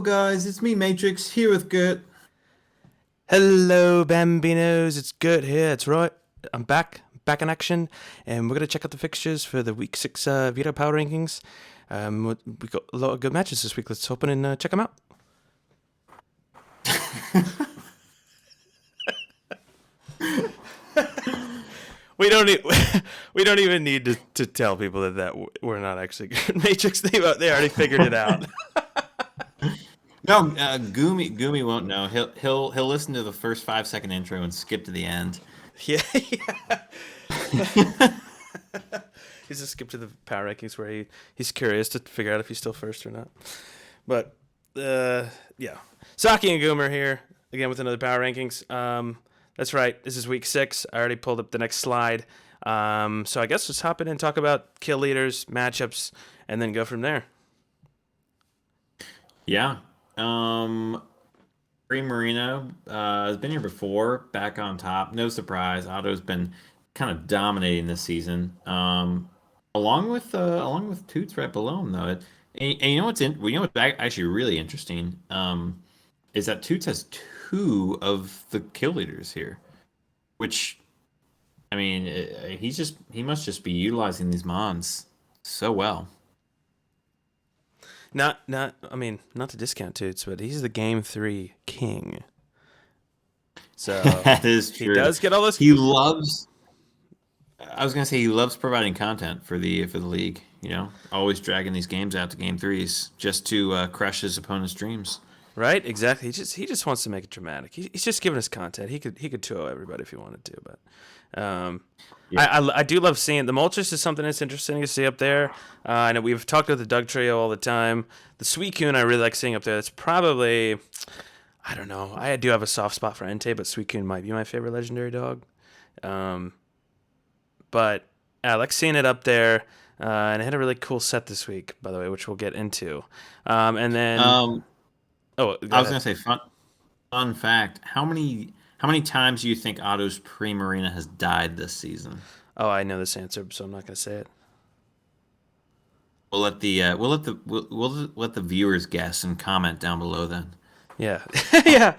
Hello, guys. It's me, Matrix, here with Gert. Hello, Bambinos. It's Gurt here. It's right. I'm back in action, and we're gonna check out the fixtures for the Week 6 VDL Power Rankings. We got a lot of good matches this week. Let's open and check them out. We don't need, we don't even need to tell people that we're not actually good. Matrix. They already figured it out. No, Gumi won't know. He'll listen to the first 5 second intro and skip to the end. Yeah, yeah. He's just skipped to the power rankings where he's curious to figure out if he's still first or not. But yeah, Saki and Goomer here again with another power rankings. That's right. This is week 6. I already pulled up the next slide. So I guess let's hop in and talk about kill leaders, matchups, and then go from there. Yeah. Free Marino has been here before, back on top. No surprise. Otto's been kind of dominating this season. Along with Toots right below him though. And you know what's actually really interesting. Is that Toots has two of the kill leaders here, which I mean, he must just be utilizing these mons so well. I mean, not to discount Toots, but he's the game 3 king. So That is he true. does get all this. He loves. I was gonna say he loves providing content for the league. You know, always dragging these games out to game threes just to crush his opponent's dreams. Right, exactly. He just wants to make it dramatic. He's just giving us content. He could 2 everybody if he wanted to, but Yeah. I do love seeing the Moltres is something that's interesting to see up there. I know we've talked about the Doug trio all the time. The Suicune I really like seeing up there. That's probably, I don't know. I do have a soft spot for Entei, but Suicune might be my favorite legendary dog. Um, but I like seeing it up there. And it had a really cool set this week, by the way, which we'll get into. And then, Um, oh, I go was ahead. gonna say fun fact. How many times do you think Otto's Pre-Marina has died this season? Oh, I know this answer, so I'm not gonna say it. We'll let the viewers guess and comment down below then. Yeah, yeah.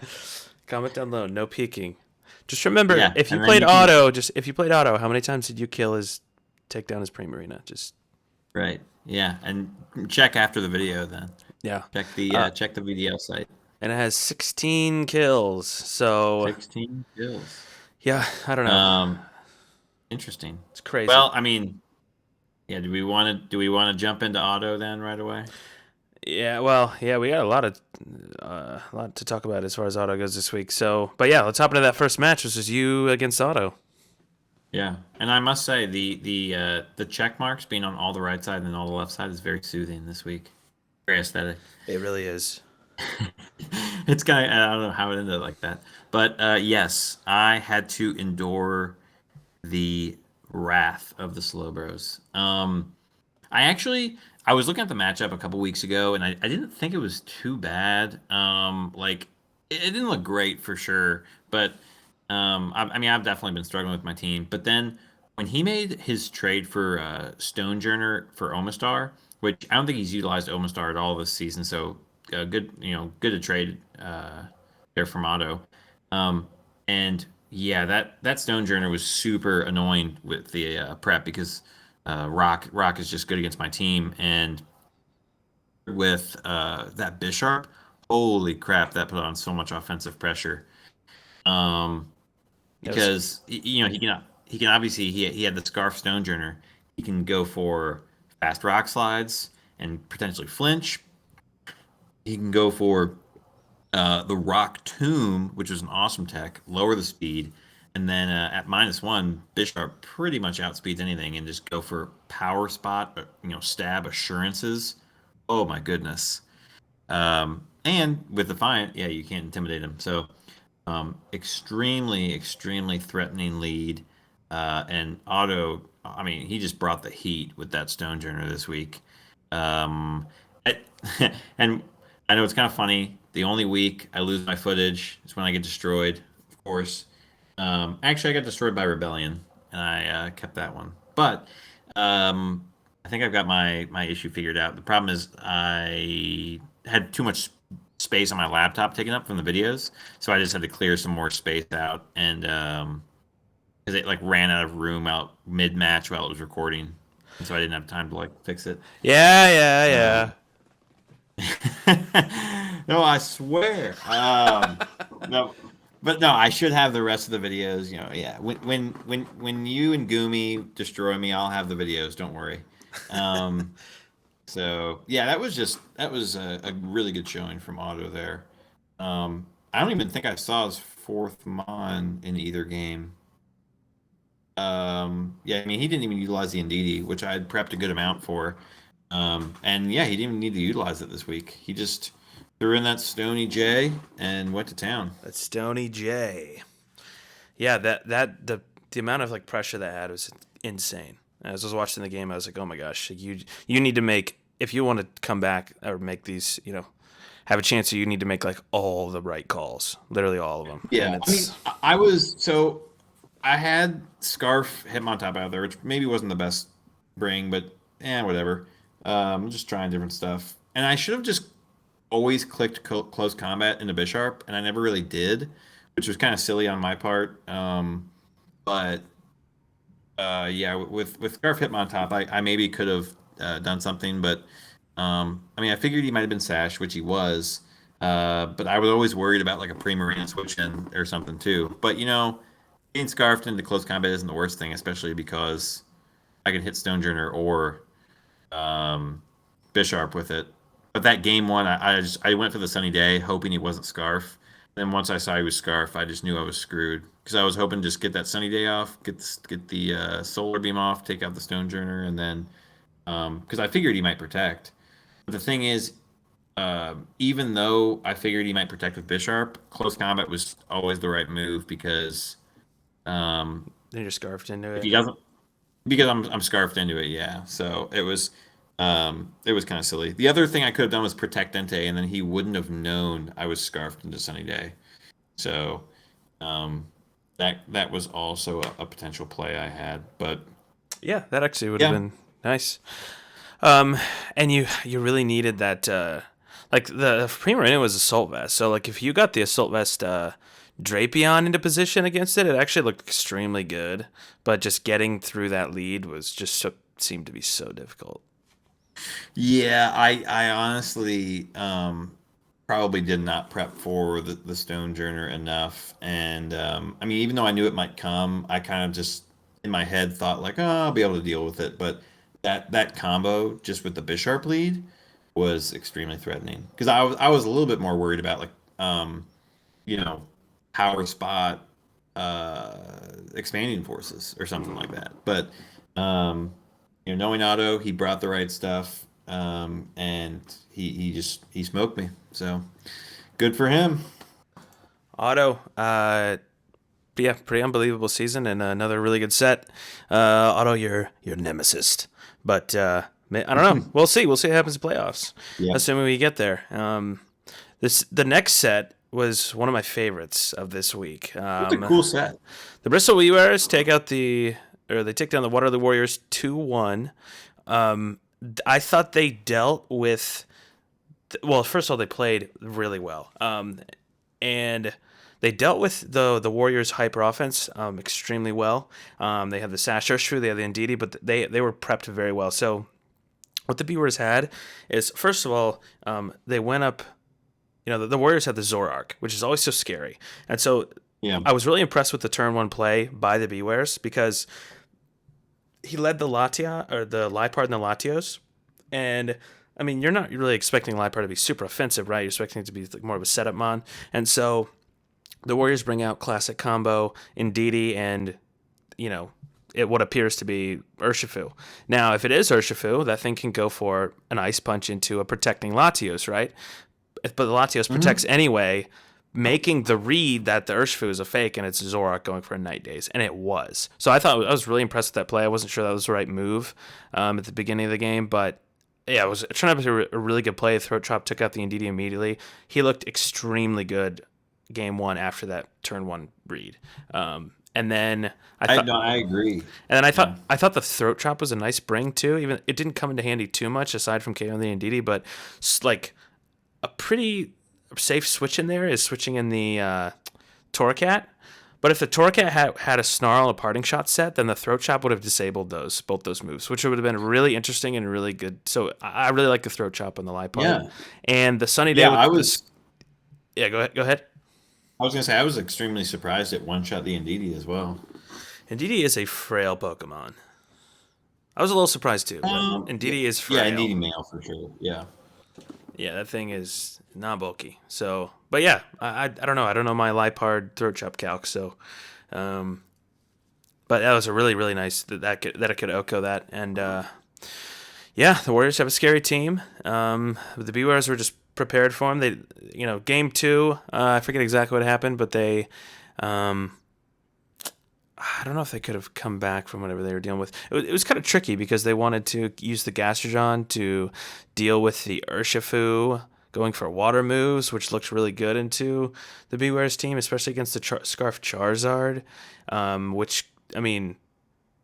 Comment down below. No peeking. Just remember, Yeah, and then you can if you played auto, how many times did you kill his, take down his Primarina? Just right. Yeah, and check after the video then. yeah. Check Uh, check the VDL site. and it has 16 kills. So 16 kills. yeah, I don't know. Um, Interesting. It's crazy. Well, I mean, yeah. Do we want to jump into auto then right away? Yeah, well, yeah, we got a lot to talk about as far as auto goes this week. So, but yeah, let's hop into that first match, which is you against auto. Yeah, and I must say the check marks being on all the right side and all the left side is very soothing this week. Very aesthetic. It really is. It's kind of I don't know how it ended up like that, but yes, I had to endure the wrath of the slow bros. I was looking at the matchup a couple weeks ago, and I didn't think it was too bad. Like it didn't look great for sure, but I mean I've definitely been struggling with my team. But then when he made his trade for Stonejourner for Omastar, which I don't think he's utilized Omastar at all this season, so good, good to trade there from Otto. Um, and yeah, that Stonejourner was super annoying with the prep because Rock is just good against my team, and with that Bisharp, holy crap, that put on so much offensive pressure. Um, Yes. because he can obviously he had the Scarf Stonejourner. He can go for fast rock slides and potentially flinch. He can go for the Rock Tomb, which was an awesome tech, lower the speed, and then at -1, Bisharp pretty much outspeeds anything and just go for power spot, stab assurances. Oh my goodness! And with Defiant, yeah, you can't intimidate him. So extremely, extremely threatening lead. And Otto, I mean, he just brought the heat with that Stonejourner this week. Um, it, and I know it's kind of funny. The only week I lose my footage is when I get destroyed, of course. Actually, I got destroyed by Rebellion, and I kept that one. But um, I think I've got my issue figured out. The problem is I had too much space on my laptop taken up from the videos, so I just had to clear some more space out, and because it like ran out of room out mid match while it was recording, and so I didn't have time to like fix it. Yeah, yeah, yeah. Um, no, I swear. No, but no, I should have the rest of the videos. You know, yeah. When you and Gumi destroy me, I'll have the videos. Don't worry. Um, so yeah, that was a really good showing from Otto there. I don't even think I saw his fourth mon in either game. Yeah, I mean he didn't even utilize the Ndidi, which I had prepped a good amount for. And yeah, he didn't even need to utilize it this week. He just threw in that Stony J and went to town. That's Stony J. Yeah, the amount of like pressure that had was insane. As I was watching the game, I was like, oh my gosh, you need to make, if you want to come back or make these, have a chance, you need to make like all the right calls, literally all of them. Yeah, And I mean, it's I was so I had Scarf Hitmontop out there, which maybe wasn't the best bring, but whatever. Just trying different stuff, and I should have just always clicked close combat into Bisharp, and I never really did, which was kind of silly on my part. But yeah, with Scarf Hitmontop, I maybe could have done something, but I mean, I figured he might have been Sash, which he was. But I was always worried about like a pre-marine switch in or something too. But being scarfed into close combat isn't the worst thing, especially because I could hit Stonejourner or um, Bisharp with it. But that game one, I went for the Sunny Day, hoping he wasn't Scarf. Then once I saw he was Scarf, I just knew I was screwed because I was hoping to just get that Sunny Day off, get the Solar Beam off, take out the Stonejourner, and then because I figured he might protect. But the thing is, even though I figured he might protect with Bisharp, close combat was always the right move because um, then you're scarfed into if it. he doesn't, because I'm scarfed into it, yeah. So it was kind of silly. The other thing I could have done was protect Dente, and then he wouldn't have known I was scarfed into Sunny Day. So um, that was also a potential play I had, but Yeah, that actually would have yeah, been nice. And you really needed that. Like the Primarina was assault vest, so like if you got the assault vest Drapion into position against it, it actually looked extremely good. But just getting through that lead was just seemed to be so difficult. yeah. I honestly probably did not prep for the Stonejourner enough, and I mean, even though I knew it might come, I kind of just in my head thought like, oh, I'll be able to deal with it. But that combo just with the Bisharp lead was extremely threatening because I was a little bit more worried about like you know power spot uh expanding forces or something like that. But um knowing Otto, he brought the right stuff, and he smoked me. So good for him. Otto, yeah, pretty unbelievable season and another really good set. Otto, your nemesis, but I don't know. We'll see. We'll see what happens in playoffs, Yeah, assuming we get there. The next set was one of my favorites of this week. it's a cool set. The Bristol Weavers they take down the Waterloo Warriors 2-1. I thought they dealt with, well, first of all, they played really well. And they dealt with the Warriors' hyper offense extremely well. They had the Sash Urshifu, they had the Ndidi, but they were prepped very well. So what the Beavers had is, first of all, they went up. The Warriors had the Zoroark, which is always so scary. And so Yeah. I was really impressed with the turn one play by the Beavers because he led the Latia or the Lipard and the Latios. And I mean, you're not really expecting Lipard to be super offensive, right? You're expecting it to be like more of a setup mon. And so the Warriors bring out classic combo Ndidi and, what appears to be Urshifu. Now, if it is Urshifu, that thing can go for an ice punch into a protecting Latios, right? But the Latios protects anyway, making the read that the Urshifu is a fake and it's Zoroark going for a Night Daze, and it was. So I was really impressed with that play. I wasn't sure that was the right move at the beginning of the game, but yeah, it was trying to be a really good play. Throat Chop took out the Ndidi immediately. He looked extremely good game one after that turn one read. And then I agree. and then Yeah. I thought the Throat Chop was a nice bring too. Even it didn't come into handy too much aside from KO the Ndidi, but like a pretty safe switch in there is switching in the Torcat. But if the Torcat had a snarl and a parting shot set, then the throat chop would have disabled both those moves, which would have been really interesting and really good. So I really like the throat chop on the Lipard. Yeah. And the Sunny Day Yeah, with this. Yeah, go ahead. Go ahead. I was gonna say I was extremely surprised it one shot the Indeedee as well. Indeedee is a frail Pokemon. I was a little surprised too, but Yeah, Indeedee is yeah, frail. Indeedee male for sure. Yeah. Yeah, that thing is not bulky. So, but yeah, I don't know. I don't know my Lipard throat chop calc. So, um, but that was a really really nice that I could Oko that. And yeah, the Warriors have a scary team. The Bewares were just prepared for them. They, game two. I forget exactly what happened, but they. I don't know if they could have come back from whatever they were dealing with. It was kind of tricky because they wanted to use the Gastrojon to deal with the Urshifu going for water moves, which looked really good into the Beware's team, especially against the Scarf Charizard, which, I mean,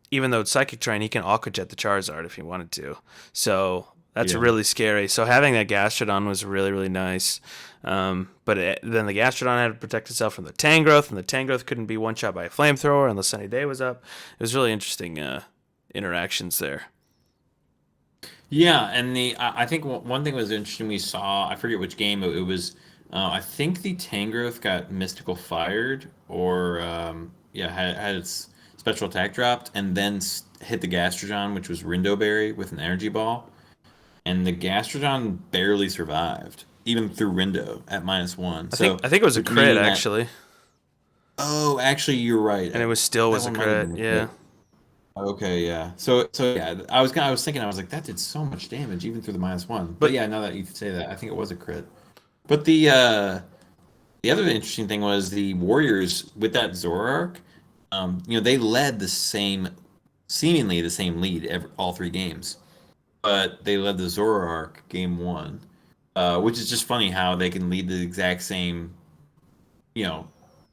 even though it's Psychic Terrain, he can Aqua Jet the Charizard if he wanted to. So that's Yeah. really scary. So having that Gastrodon was really, really nice. But then the Gastrodon had to protect itself from the Tangrowth, and the Tangrowth couldn't be one shot by a flamethrower unless Sunny Day was up. It was really interesting interactions there. Yeah, and I think one thing was interesting we saw. I forget which game it was. I think the Tangrowth got Mystical fired, or yeah, had its special attack dropped, and then hit the Gastrojon, which was Rindo Berry with an Energy Ball, and the Gastrojon barely survived, even through Rindo at -1. So I think it was a crit meaning that, actually, oh, actually, you're right. and it was still That was a one might have crit. been a Yeah, crit. Okay, yeah. So yeah, I was thinking, I was like, that did so much damage even through the -1. But but yeah, now that you say that, I think it was a crit. But the other interesting thing was the Warriors with that Zoroark. They led seemingly the same lead all three games, but they led the Zoroark game one, which is just funny how they can lead the exact same, you know,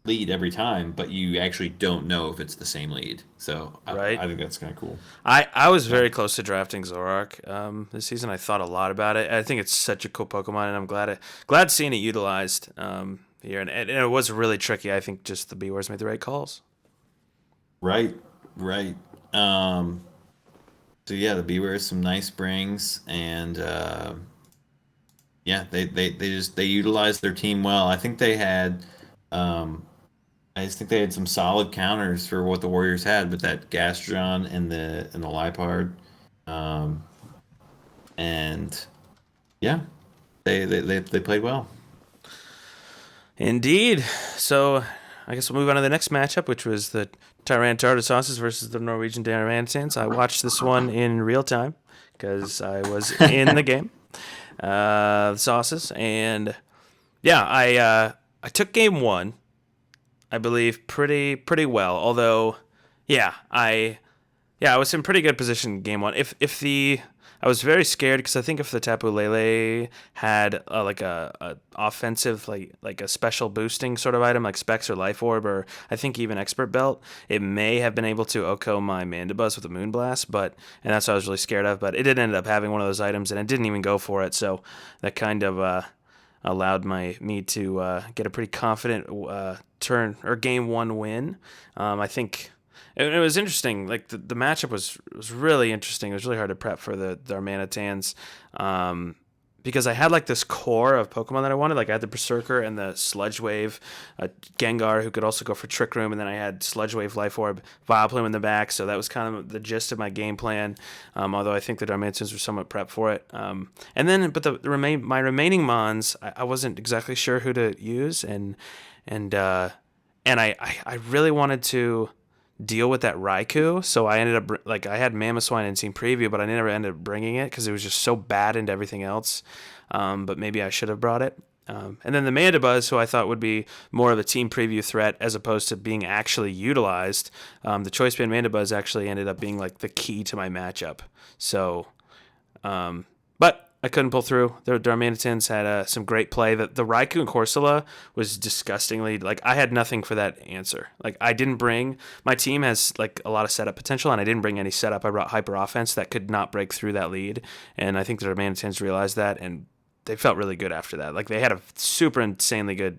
lead every time, but you actually don't know if it's the same lead. So right. I think that's kind of cool. I was Yeah. very close to drafting Zoroark this season. I thought a lot about it. I think it's such a cool Pokemon, and I'm glad seeing it utilized here. And it was really tricky. I think just the Beavers made the right calls. Right, right. Um, so yeah, the Beware some nice brings, and yeah, they utilized their team well. Um, I just think they had some solid counters for what the Warriors had with that Gastron and the Lipard, um, and yeah, they played well. Indeed. So I guess we'll move on to the next matchup, which was the Tyranitar Sauces versus the Norwegian Manitans. I watched this one in real time because I was in the game. The Sauces, and yeah, I took game one, I believe, pretty well. Although, yeah, I was in pretty good position in game one. If the I was very scared because I think if the Tapu Lele had like a offensive like a special boosting sort of item like Specs or Life Orb or I think even Expert Belt, it may have been able to Oko my Mandibuzz with a Moonblast, and that's what I was really scared of. But it did end up having one of those items, and it didn't even go for it. So that kind of allowed me to get a pretty confident turn or game one win. I think it was interesting. Like the matchup was really interesting. It was really hard to prep for the Manitans, because I had like this core of Pokemon that I wanted. Like I had the Berserker and the Sludge Wave, Gengar who could also go for Trick Room, and then I had Sludge Wave, Life Orb, Vileplume in the back. So that was kind of the gist of my game plan. Although I think the Darmanians were somewhat prepped for it. But my remaining Mons, I wasn't exactly sure who to use, and I really wanted to deal with that Raikou, so I ended up like I had Mamoswine in Team Preview, but I never ended up bringing it because it was just so bad into everything else. But maybe I should have brought it. And then the Mandibuzz, who I thought would be more of a Team Preview threat as opposed to being actually utilized. The Choice Band Mandibuzz actually ended up being like the key to my matchup. So, but I couldn't pull through. The Darmanitans had some great play. The Raikou and Corsola was disgustingly like I had nothing for that answer. Like I didn't bring my team has like a lot of setup potential, and I didn't bring any setup. I brought hyper offense that could not break through that lead, and I think the Darmanitans realized that and they felt really good after that. Like they had a super insanely good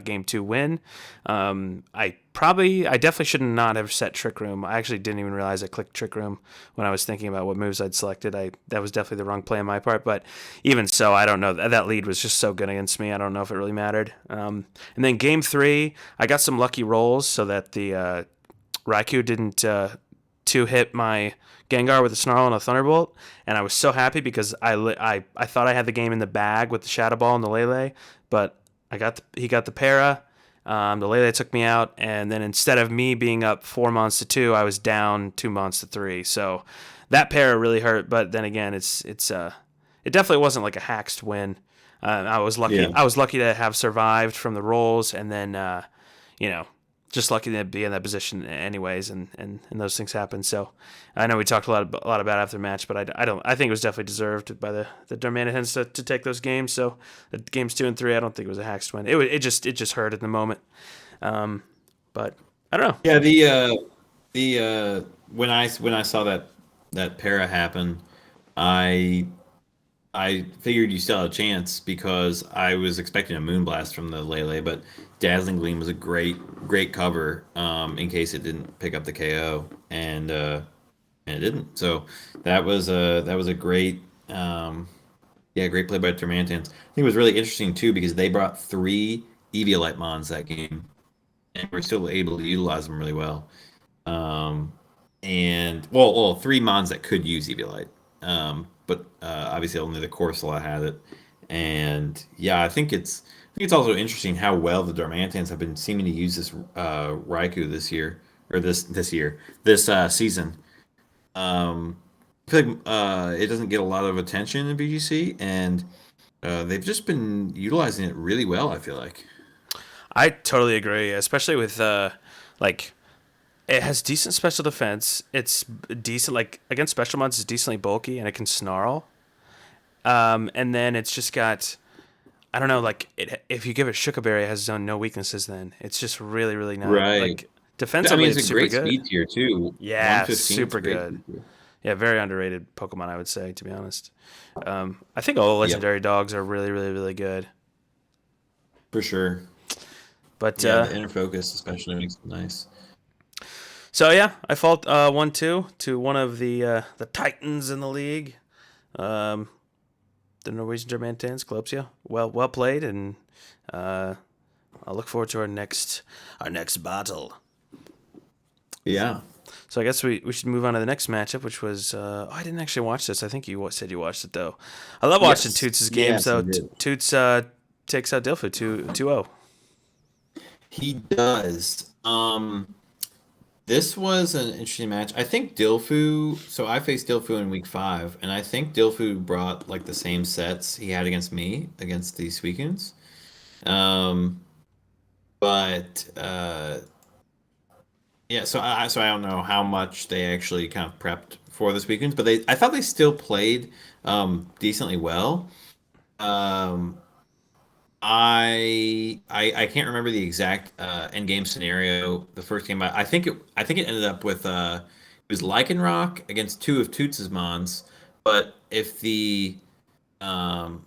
game 2 win. I definitely should not have set Trick Room. I actually didn't even realize I clicked Trick Room when I was thinking about what moves I'd selected. That was definitely the wrong play on my part. But even so, I don't know. That lead was just so good against me. I don't know if it really mattered. And then game 3, I got some lucky rolls so that the Raikou didn't two hit my Gengar with a Snarl and a Thunderbolt, and I was so happy because I thought I had the game in the bag with the Shadow Ball and the Lele, but he got the Para. The Lele took me out, and then instead of me being up 4 months to 2, I was down 2 months to 3. So that Para really hurt. But then again, it definitely wasn't like a haxed win. I was lucky. Yeah. I was lucky to have survived from the rolls, and then you know just lucky to be in that position anyways, and those things happen. So I know we talked a lot about it after the match, but I think it was definitely deserved by the Manitans to take those games. So games 2 and 3, I don't think it was a hacked win. It just hurt in the moment. But I don't know. Yeah, the when I saw that para happen, I I figured you still had a chance because I was expecting a Moonblast from the Lele, but Dazzling Gleam was a great cover in case it didn't pick up the KO, and it didn't. So that was a great great play by Termantans. I think it was really interesting too because they brought three Eviolite Mons that game, and we're still able to utilize them really well. Um, and three Mons that could use Eviolite. But obviously only the core slot had it. And yeah, I think it's also interesting how well the Darmantans have been seeming to use this Raikou this year or this season. I feel like it doesn't get a lot of attention in BGC, and they've just been utilizing it really well. I feel like. I totally agree, especially with like it has decent special defense. It's decent like against special mods. It's decently bulky and it can snarl. And then it's just got I don't know like if you give it Shuka Berry, it has no weaknesses. Then it's just really nice. Right. Like I defensively, mean, it's it's a super great good. speed tier too. Yeah, 115 is super great good. speed tier. Yeah, very underrated Pokemon, I would say, to be honest. I think all the Yep, legendary dogs are really good. for sure. But Yeah, the inner focus especially makes it nice. so yeah, I fault 1-2 to one of the Titans in the league. Um, the Norwegian Germantans, Glopsia. Well played, and I'll look forward to our next battle. Yeah. So I guess we should move on to the next matchup, which was I didn't actually watch this. I think you said you watched it though. I love watching Yes. Toots' games Yes, I though. did. Toots takes out Dilfu 2-0. He does. This was an interesting match. I think Dilfu. So I faced Dilfu in week 5, and I think Dilfu brought like the same sets he had against me against the Suicunes. Um, but yeah. So I don't know how much they actually kind of prepped for the Suicunes, but I thought they still played decently well. Um, I can't remember the exact end game scenario. The first game, I think it ended up with it was Lycanroc against two of Toots' Mons, but um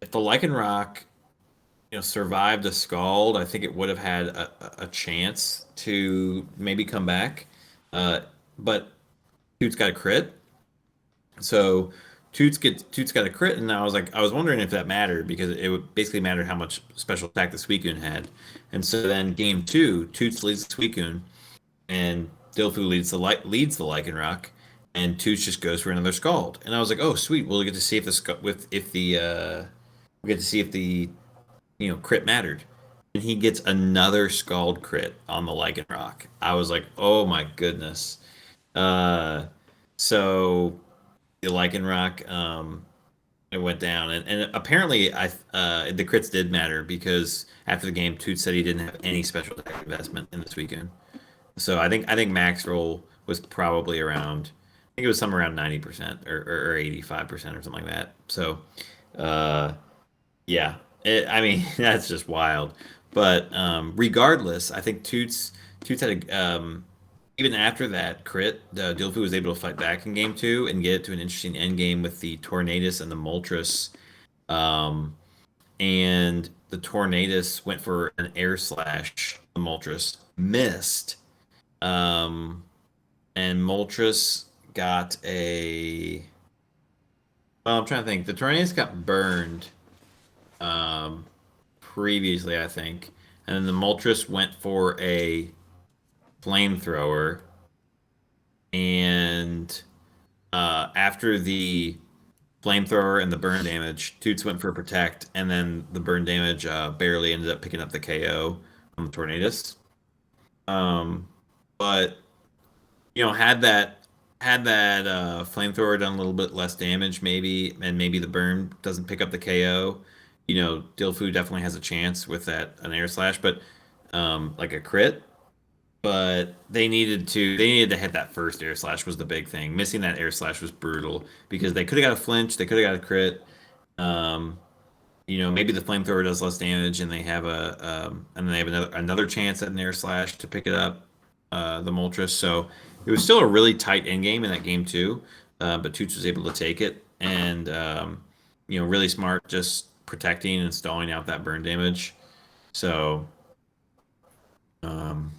if the Lycanroc survived a Scald, I think it would have had a chance to maybe come back. Uh, but Toots got a crit, so Toots got a crit, and I was wondering if that mattered because it would basically matter how much special attack the Suicune had. And so then game 2, Toots leads the Suicune, and Dilfu leads the Lycanroc, and Toots just goes for another Scald. And I was like, oh sweet, we'll get to see if the we get to see if the crit mattered. And he gets another Scald crit on the Lycanroc. I was like, oh my goodness. Uh, so the Lycanroc, it went down, and apparently the crits did matter because after the game, Toot said he didn't have any special attack investment in this weekend. So I think max roll was probably around, I think it was somewhere around 90% or 85% or something like that. So uh, yeah, I mean that's just wild. But regardless, I think Toots had even after that crit, Dilfu was able to fight back in game 2 and get it to an interesting end game with the Tornadus and the Moltres Um, and the Tornadus went for an air slash. The Moltres missed. Um, and Moltres got a. Well, I'm trying to think. The Tornadus got burned um, previously, I think. And then the Moltres went for a flamethrower. And after the flamethrower and the burn damage, Toots went for protect, and then the burn damage barely ended up picking up the KO on the Tornadus. But had that flamethrower done a little bit less damage, maybe, and maybe the burn doesn't pick up the KO. Dilfu definitely has a chance with an air slash, but like a crit. But they needed to hit that first air slash was the big thing. Missing that air slash was brutal because they could have got a flinch, they could have got a crit. Um, maybe the flamethrower does less damage, and they have another chance at an air slash to pick it up, the Moltres. So it was still a really tight end game in that game too, but Toots was able to take it, and really smart, just protecting and stalling out that burn damage. So um,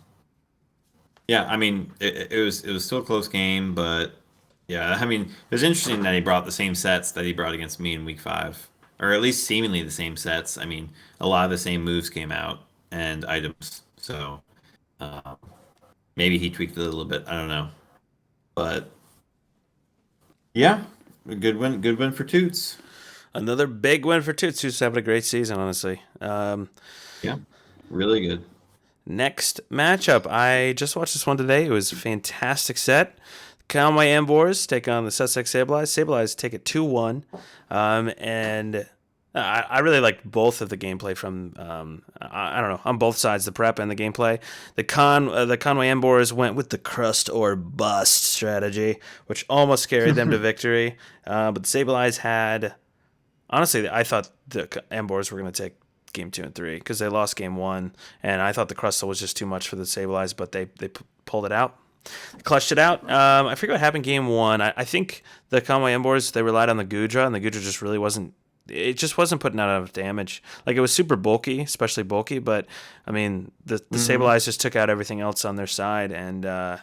yeah, I mean it was still a close game, but yeah, I mean it was interesting that he brought the same sets that he brought against me in week 5, or at least seemingly the same sets. I mean, a lot of the same moves came out and items, so um, maybe he tweaked it a little bit. I don't know, but yeah, a good win for Toots. Another big win for Toots, who's having a great season, honestly. Yeah, really good. Next matchup, I just watched this one today. It was a fantastic set. Conway Ambors take on the Sussex Sableyes. Sableyes take it 2-1. And I really liked both of the gameplay from, I don't know, on both sides, the prep and the gameplay. The Conway Ambors went with the crust or bust strategy, which almost carried them to victory. But the Sableyes had, honestly, I thought the Ambors were going to take game 2 and 3 because they lost game 1, and I thought the Crustle was just too much for the Sableyes, but they pulled it out. Clutched it out. I forget what happened game 1. I think the Conway Embors, they relied on the Gudra, and the Gudra just really wasn't. It just wasn't putting out enough damage. Like, it was super bulky, especially bulky, but I mean the Sableyes just took out everything else on their side, and they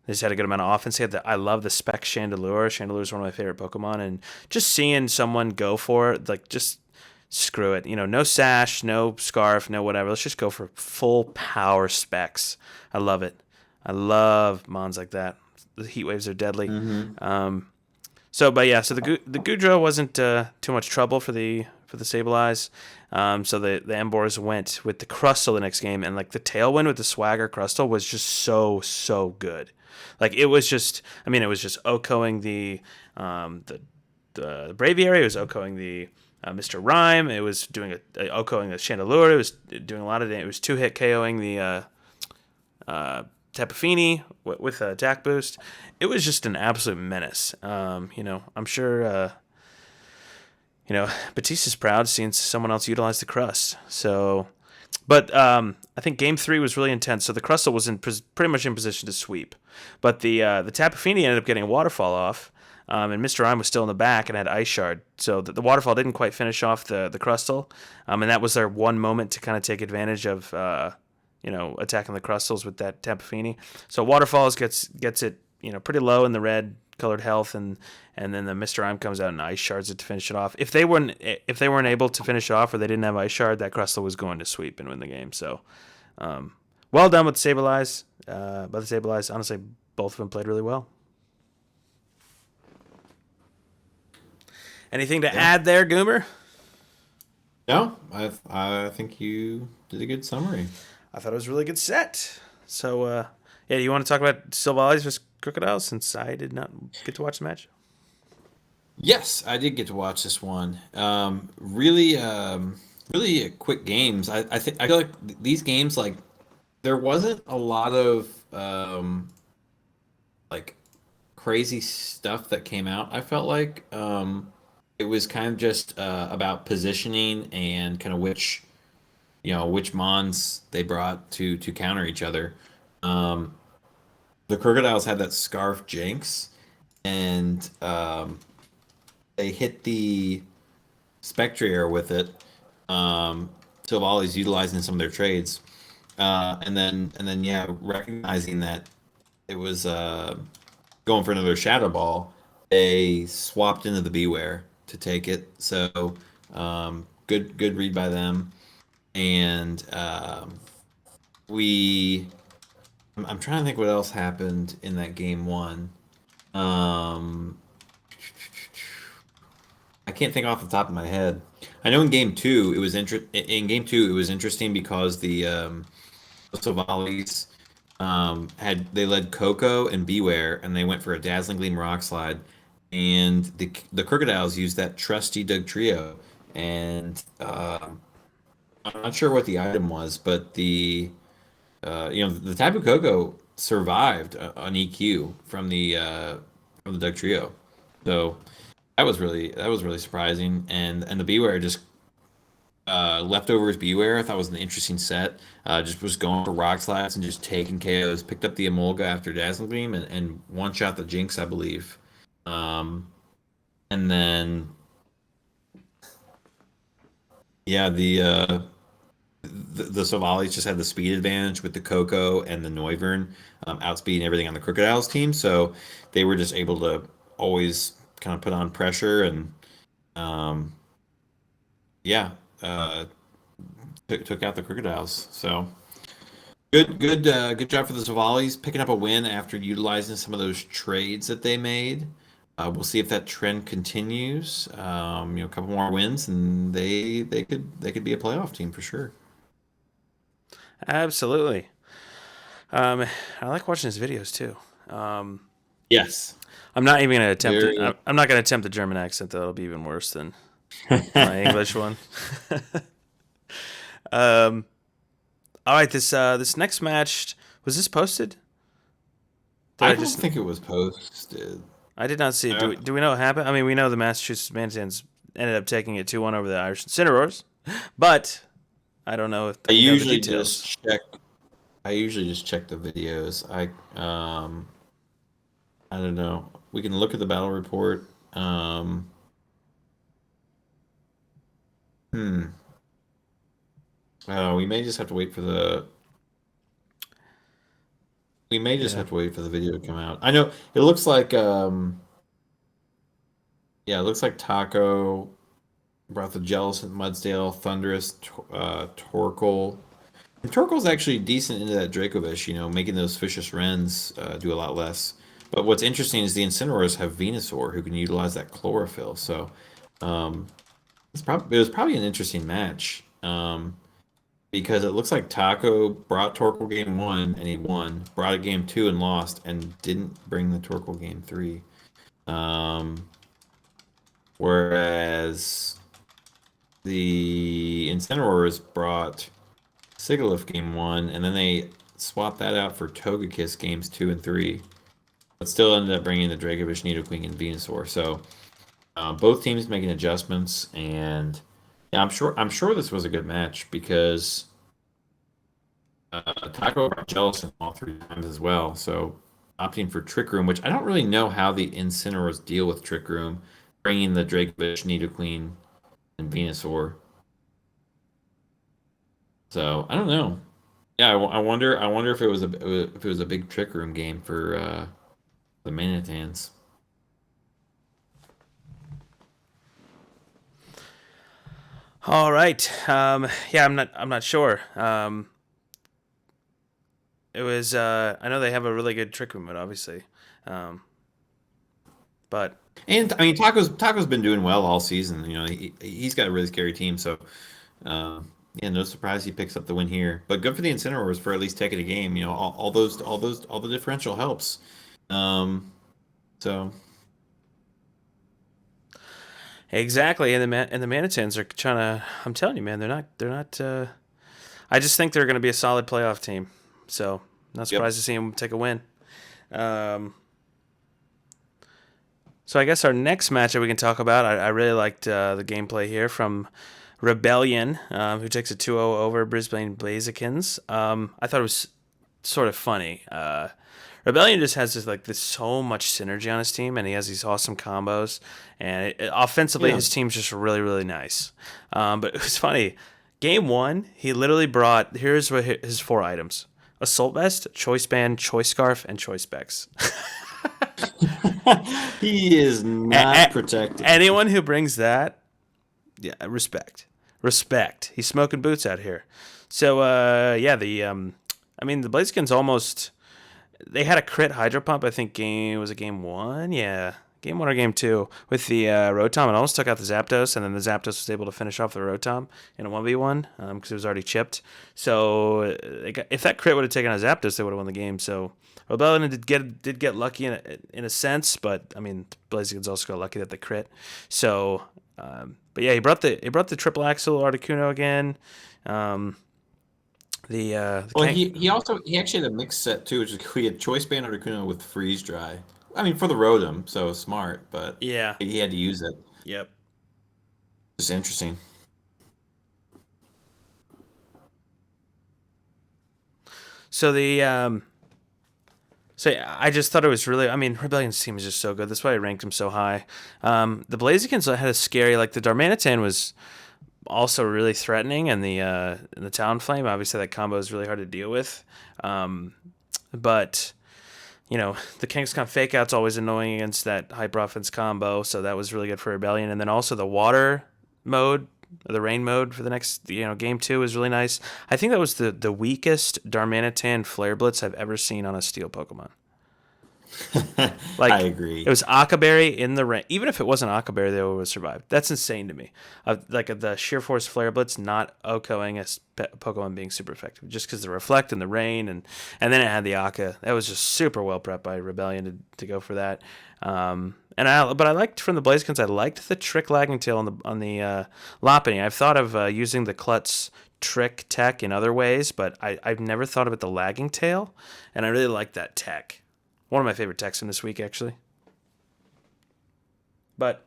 just had a good amount of offense. I love the Spec Chandelure. Chandelure is one of my favorite Pokemon, and just seeing someone go for it, like, just screw it. No sash, no scarf, no whatever. Let's just go for full power specs. I love it. I love mons like that. The heat waves are deadly. So the Gudra wasn't too much trouble for the Sableyes. So the Ambors went with the Crustle the next game, and like the Tailwind with the Swagger Crustle was just so good. Like, it was just OHKOing the Braviary. It was OHKOing the Mr. Rhyme. It was doing OHKOing the Chandelure. It was doing a lot of damage. It was 2-hit KOing the Tapu Fini with a attack boost. It was just an absolute menace. I'm sure Batista's proud seeing someone else utilize the crust. So, but I think game 3 was really intense. So the Crustle was pretty much in position to sweep, but the Tapu Fini ended up getting a waterfall off. And Mr. Rhyme was still in the back and had Ice Shard. So the waterfall didn't quite finish off the Crustle. And that was their one moment to kind of take advantage of, attacking the Crustles with that Tapu Fini. So Waterfalls gets it, pretty low in the red colored health. And then the Mr. Rhyme comes out and Ice Shards it to finish it off. If they weren't able to finish it off, or they didn't have Ice Shard, that Crustle was going to sweep and win the game. So, well done with the Sableyes. But the Sableyes, honestly, both of them played really well. Anything to add there, Goomer? No, I think you did a good summary. I thought it was a really good set. So, you want to talk about Sylvalis versus Crocodile, since I did not get to watch the match? Yes, I did get to watch this one. Really quick games. I feel like these games, like, there wasn't a lot of like crazy stuff that came out. I felt like it was kind of just about positioning and kind of which mons they brought to counter each other. The Crocodiles had that Scarf Jinx, and they hit the Spectrier with it. Sylvali's utilizing some of their trades, and then yeah, recognizing that it was going for another Shadow Ball, they swapped into the Beware to take it. So good read by them. And we I'm trying to think what else happened in that game one. Um, I can't think off the top of my head. I know in game two in game two it was interesting because the Sovalis had they led Coco and Beware and they went for a Dazzling Gleam Rock Slide, and the Crocodiles used that trusty Doug Trio, and I'm not sure what the item was, but the Tapu Koko survived an EQ from the Doug Trio, so that was really surprising. And the Beware just leftovers Beware I thought was an interesting set. Just was going for rock slides and just taking KOs. Picked up the Emolga after Dazzling Gleam and one shot the Jinx, I believe. Um, and then yeah, the Somalis just had the speed advantage with the Coco and the Noivern outspeeding everything on the Crocodiles team. So they were just able to always kind of put on pressure and um, yeah, took out the Crocodiles. So good job for the Zavalis picking up a win after utilizing some of those trades that they made. We'll see if that trend continues. A couple more wins, and they could be a playoff team for sure. Absolutely. I like watching his videos too. Um, Yes, I'm not even gonna attempt it. very. I'm not gonna attempt the German accent though. It'll be even worse than my English one. um, all right, this next match was this posted? Did I I don't just? think it was posted. I did not see it. Uh, Do we know what happened? I mean, we know the Massachusetts Manitans ended up taking it 2-1 over the Irish Incineroars, but I don't know if I we know the usually details. just check. I usually just check the videos. I don't know. We can look at the battle report. Hmm. We may just have to wait for the. We may just Yeah. have to wait for the video to come out. I know it looks like. Yeah, it looks like Taco brought the Jealous and Mudsdale, Thunderous, Torkoal. And Torkoal's actually decent into that Dracovish, making those vicious Wrens do a lot less. But what's interesting is the Incineroars have Venusaur who can utilize that chlorophyll. So um, it was probably an interesting match because it looks like Taco brought Torkoal game one and he won, brought it game two and lost, and didn't bring the Torkoal game three. Um, whereas the Incineroars brought Sigilyph game one, and then they swapped that out for Togekiss games two and three, but still ended up bringing the Dracovish, Nidoqueen, and Venusaur. So both teams making adjustments, and yeah, I'm sure this was a good match because Taco got jealous in all three times as well. So opting for Trick Room, which I don't really know how the Incineroars deal with Trick Room, bringing the Dracovish, Nidoqueen, and Venusaur. So I don't know. Yeah, I wonder. I wonder if it was a big trick room game for the Manitans. All right. Yeah, I'm not sure. It was. I know they have a really good trick room, but obviously, um, but And I mean, Taco's been doing well all season. He's got a really scary team. So yeah, no surprise he picks up the win here. But good for the Incineroars for at least taking a game. All the differential helps. Um, so exactly. And the Manitans are trying to. I'm telling you, man, they're not. They're not. I just think they're going to be a solid playoff team. So not yep. surprised to see them take a win. Um, so I guess our next matchup we can talk about. I really liked the gameplay here from Rebellion, who takes a 2-0 over Brisbane Blazekins. I thought it was sort of funny. Rebellion just has this so much synergy on his team, and he has these awesome combos. And offensively, Yeah. his team's just really really nice. But it was funny. Game one, he literally brought here's what his four items: assault vest, choice band, choice scarf, and choice specs. He is A- not a- protected. anyone who brings that, yeah, respect, respect. He's smoking boots out here. So yeah, I mean the Blazekins almost they had a crit hydro pump. I think game one, yeah, game one or game two with the Rotom. It almost took out the Zapdos, and then the Zapdos was able to finish off the Rotom in a 1v1 because it was already chipped. So if that crit would have taken out Zapdos, they would have won the game. So Rebellion did get lucky in a sense, but I mean Blazekins also got lucky that the crit. So but yeah, he brought the triple axle Articuno again. Um, the Well, Kank, he actually had a mixed set too, which is he had Choice Band Articuno with Freeze Dry. I mean, for the Rotom, so smart, but yeah, he had to use it. yep. It's interesting. So I just thought it was really. I mean, Rebellion's team is just so good. That's why I ranked him so high. The Blazekins had a scary. Like the Darmanitan was also really threatening, and the Talonflame. Obviously, that combo is really hard to deal with. But the Kangaskhan fake out's always annoying against that hyper offense combo. So that was really good for Rebellion, and then also the water mode. The rain mode for the next, game two is really nice. I think that was the weakest Darmanitan Flare Blitz I've ever seen on a Steel Pokemon. I Like agree. it was Akaberry in the rain. Even if it wasn't Akaberry, they would have survived. That's insane to me. Like the Sheer Force Flare Blitz not OHKOing a Pokemon being super effective just because the Reflect and the rain and then it had the Aka. That was just super well prepped by Rebellion to go for that. But I liked from the Blazekins. I liked the Trick Lagging Tail on the Lopunny. I've thought of using the Klutz Trick tech in other ways, but I've never thought about the Lagging Tail, and I really like that tech. One of my favorite techs from this week, actually. But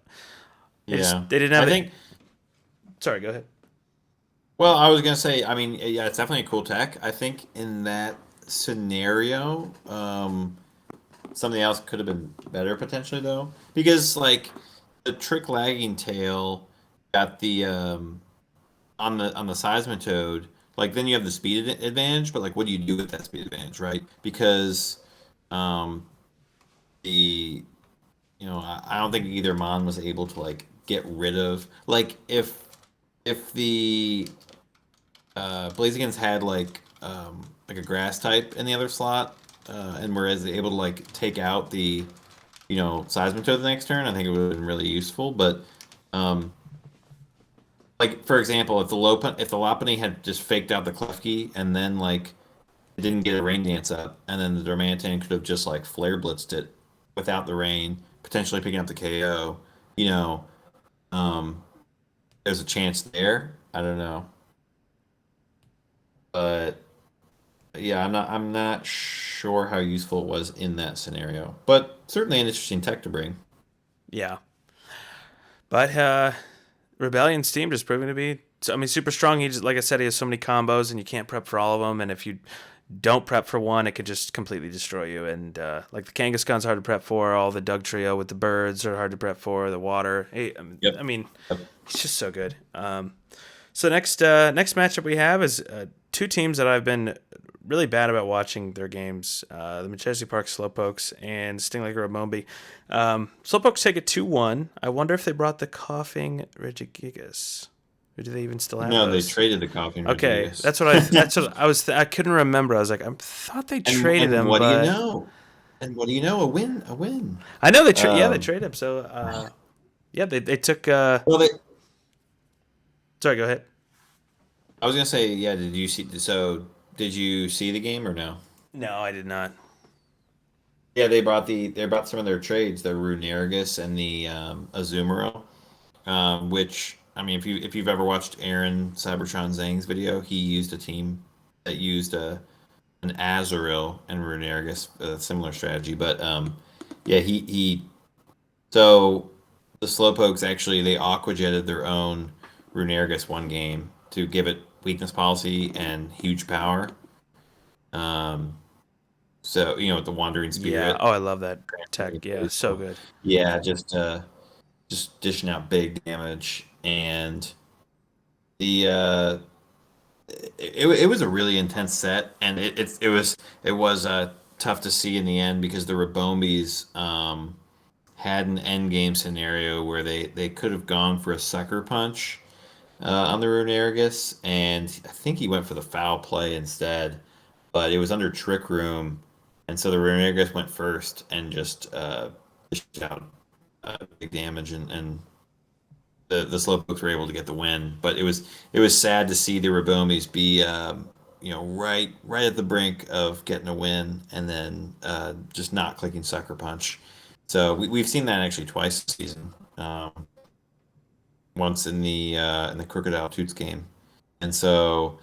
Yeah, they didn't have I it. think. Sorry, go ahead. Well, I was gonna say, I mean, yeah, it's definitely a cool tech. I think in that scenario, something else could have been better potentially though, because like the trick lagging tail got the on the Seismitoad, like then you have the speed advantage, but like what do you do with that speed advantage, right? Because um the I don't think either Mon was able to like get rid of like if the Blazekins had like a grass type in the other slot, and were as able to like take out the Seismitoad the next turn, I think it would have been really useful. But um, like for example, if the Lopunny had just faked out the Klefki and then like it didn't get a rain dance up, and then the Darmanitan could have just like flare blitzed it without the rain, potentially picking up the KO. You know, um, there's a chance there. I don't know, but yeah, I'm not sure how useful it was in that scenario, but certainly an interesting tech to bring. Yeah, but Rebellion's team just proving to be. I mean, super strong. He just, like I said, he has so many combos, and you can't prep for all of them. And if you don't prep for one, it could just completely destroy you. And like the Kangaskhan's hard to prep for. All the Doug trio with the birds are hard to prep for. The water. Hey, Yep. I mean, Yep. it's just so good. So next matchup we have is two teams that I've been really bad about watching their games. The Majestic Park Slowpokes and Stinglake Ramombi. Slowpokes take it 2-1. I wonder if they brought the coughing Regigigas. Or do they even still have No, they those? traded the Coffee Okay, Rodriguez. that's what I was. I couldn't remember. I was like, I thought they traded And him, what do you but know? And what do you know? A win, a win. I know they Um, traded him. So yeah, they took. well, Sorry, go ahead. I was gonna say, yeah. Did you see? So, did you see the game or no? No, I did not. Yeah, they brought some of their trades, the Runerigus and the Azumarill, which I mean, if you've ever watched Aaron Cybertron Zhang's video, he used a team that used an Azurill and Runerigus, a similar strategy. But yeah, he so the Slowpokes actually they aqua jetted their own Runerigus one game to give it weakness policy and huge power. So with the Wandering Yeah. Spirit. Oh, I love that tech. Yeah, so So, good. yeah, just dishing out big damage, and the it was a really intense set, and it was tough to see in the end because the Rabombis had an end game scenario where they could have gone for a sucker punch on the Runerigus, and I think he went for the foul play instead, but it was under Trick Room, and so the Runerigus went first and just dished out big damage, and the Slowpokes were able to get the win. But it was sad to see the Rabomis be right at the brink of getting a win, and then just not clicking sucker punch. So we've seen that actually twice this season. Once in the Crocodile Toots game, and so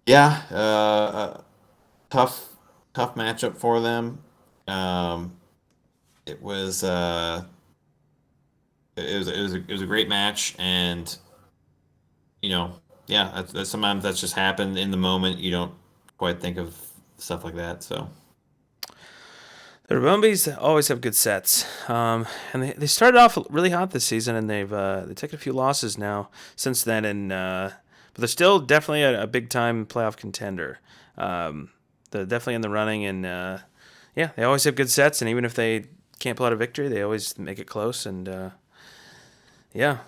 yeah, tough tough matchup for them. Um, it was it was a great match, and you know yeah, sometimes that's just happened in the moment. You don't quite think of stuff like that. So The Brumbies always have good sets, and they started off really hot this season, and they've taken a few losses now since then, and but they're still definitely a big time playoff contender. They're definitely in the running, and yeah, they always have good sets, and even if they can't pull out a victory, they always make it close, and yeah,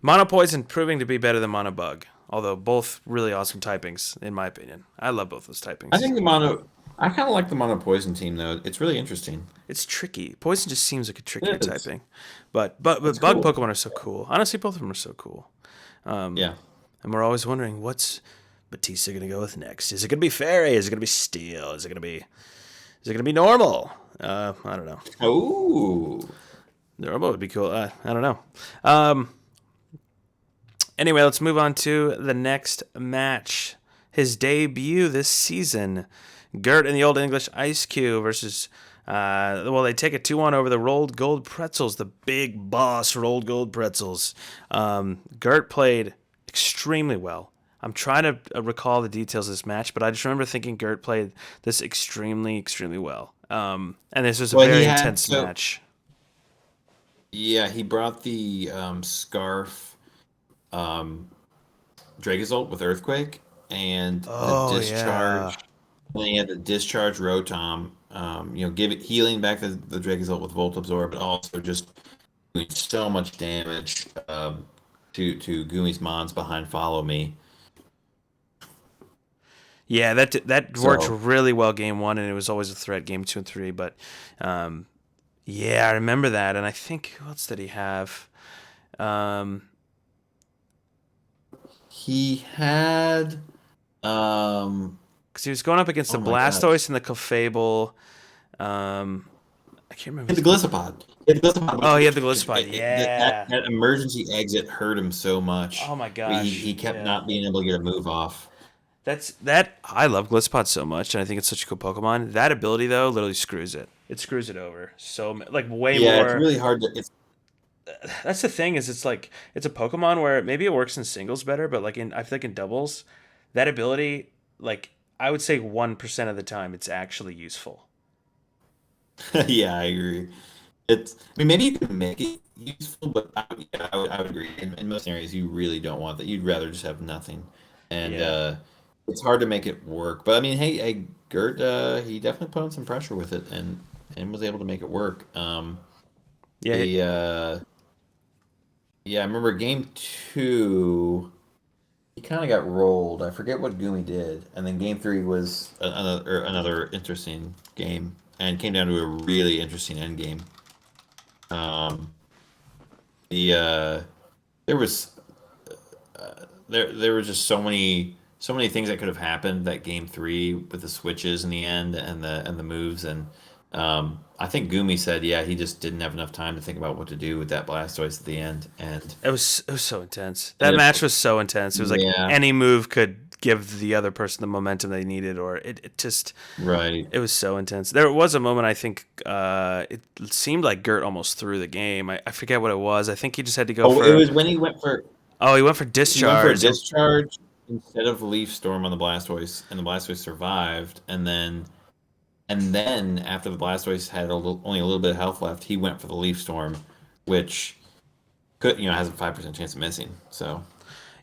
Mono Poison proving to be better than Mono Bug, although both really awesome typings in my opinion. I love both those I typings. think I kind of like the mono poison team though. It's really interesting. It's tricky. Poison just seems like a trickier It is. typing, but It's bug cool. Pokemon are so cool. Honestly, both of them are so cool. Yeah. And we're always wondering what's Batista gonna go with next. Is it gonna be Fairy? Is it gonna be Steel? Is it gonna be normal? I don't know. Oh. Normal would be cool. I don't know. Um, anyway, let's move on to the next match. His debut this season. Gert and the Old English Ice Cube versus, they take a 2-1 over the Rolled Gold Pretzels, the big boss Rolled Gold Pretzels. Gert played extremely well. I'm trying to recall the details of this match, but I just remember thinking Gert played this extremely, extremely well. And this was a Well, he very had intense so match. yeah, he brought the scarf um Dragozolt with Earthquake and the Oh, yeah. discharge. And then he had the discharge Rotom. Give it healing back the Dragozolt with Volt Absorb, but also just doing so much damage to Gumi's Mons behind Follow Me. Yeah, that worked So really well game one, and it was always a threat game two and three. But um, yeah, I remember that, and I think who else did he have? Um, he had because he was going up against the oh my gosh. Blastoise and the Clefable. I can't remember He his had the name. Gliscopod. He had the Gliscopod, Oh, he had the which Gliscod. that Yeah. that emergency exit hurt him so much. Oh my He gosh. he kept Yeah. not being able to get a move off. That's that. I love Gliscod so much, and I think it's such a cool Pokemon. That ability though, literally screws it. It screws it over like way Yeah, it's more. really hard to. It's That's the thing is it's like it's a Pokemon where maybe it works in singles better, but like I feel like in doubles, that ability like I would say 1% of the time it's actually useful. yeah, I agree. It's. I mean, maybe you can make it useful, but I would agree. In most areas, you really don't want that. You'd rather just have nothing, and Yeah. it's hard to make it work. But I mean, hey, Gert, he definitely put on some pressure with it, and was able to make it work. Yeah. The Yeah, I remember game two. He kind of got rolled. I forget what Gumi did, and then game three was another interesting game, and came down to a really interesting end game. Um, the there was there were just so many things that could have happened that game three with the switches in the end and the moves, and I think Gumi said yeah he just didn't have enough time to think about what to do with that Blastoise at the end, and It was so intense. That ended match up was so intense. It was like yeah, any move could give the other person the momentum they needed, or it just right. it was so intense. There was a moment I think it seemed like Gert almost threw the game. I forget what it was. I think he just had to go Oh, it for was when he went for he went for discharge. a discharge, instead of Leaf Storm on the Blastoise, and the Blastoise survived, and then after the Blastoise had only a little bit of health left, he went for the Leaf Storm, which has a 5% chance of missing. So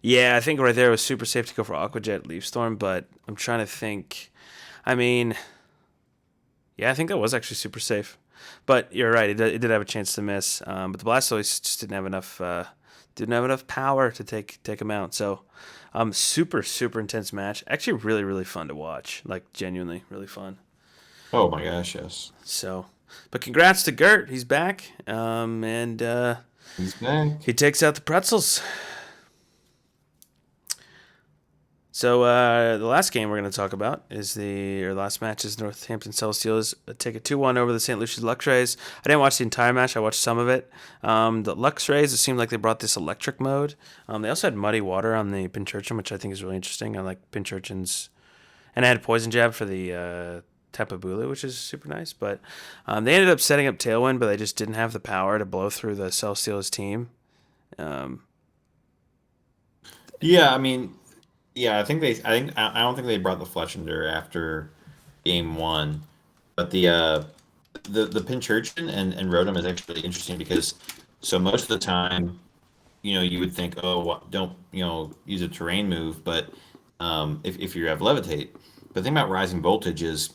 Yeah, I think right there it was super safe to go for Aqua Jet Leaf Storm, but I'm trying to think. I mean, yeah, I think that was actually super safe. But you're right; it did have a chance to miss. But the Blastoise just didn't have enough power to take him out. So, super super intense match. Actually, really really fun to watch. Like genuinely really fun. oh my gosh, yes, So, but congrats to Gert. He's back. And he's back. he takes out the pretzels. So the last game we're going to talk about last match is Northampton Celestials take a 2-1 over the St. Lucia's Luxrays. I didn't watch the entire match. I watched some of it. The Luxrays, it seemed like they brought this electric mode. They also had muddy water on the Pinchurchin, which I think is really interesting. I like Pinchurchins. And I had Poison Jab for the Tapu Bulu, which is super nice. But they ended up setting up Tailwind, but they just didn't have the power to blow through the Celestials team. Um, Yeah, I mean, yeah, I don't think they brought the Fletchender after game one, but the Pinchurchin and Rotom is actually interesting because so most of the time, you would think, oh, don't use a terrain move, but if you have Levitate, but the thing about Rising Voltage is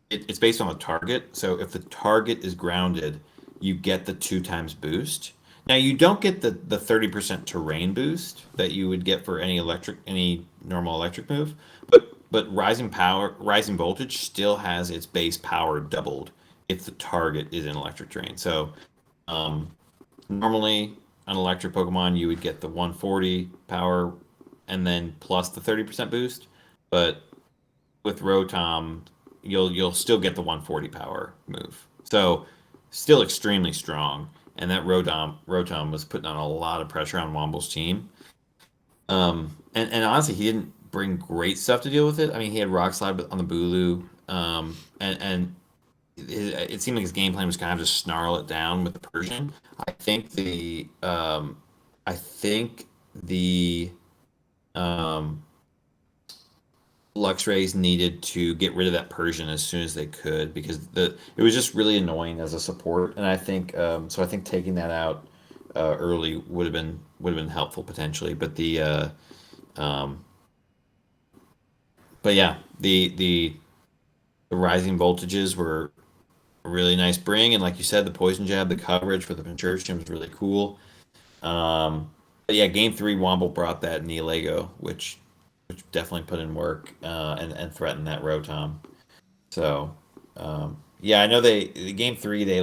it's based on the target. So if the target is grounded, you get the 2 times boost. Now you don't get the 30% terrain boost that you would get for any normal electric move, but Rising Voltage still has its base power doubled if the target is in electric terrain. So um, normally an electric Pokemon you would get the 140 power and then plus the 30% boost, but with Rotom you'll still get the 140 power move. So still extremely strong. And that Rotom was putting on a lot of pressure on Womble's team. And honestly, he didn't bring great stuff to deal with it. I mean, he had Rock Slide on the Bulu, and it seemed like his game plan was kind of just snarl it down with the Persian. I think the um, Luxrays needed to get rid of that Persian as soon as they could because it was just really annoying as a support, and I think so. I think taking that out early would have been helpful potentially, um, but yeah, the rising voltages were a really nice bring, and like you said, the poison jab, the coverage for the Pinchurchin was really cool. But yeah, game three, Womble brought that Neolego, which definitely put in work and threatened that Rotom. So yeah, I know game three they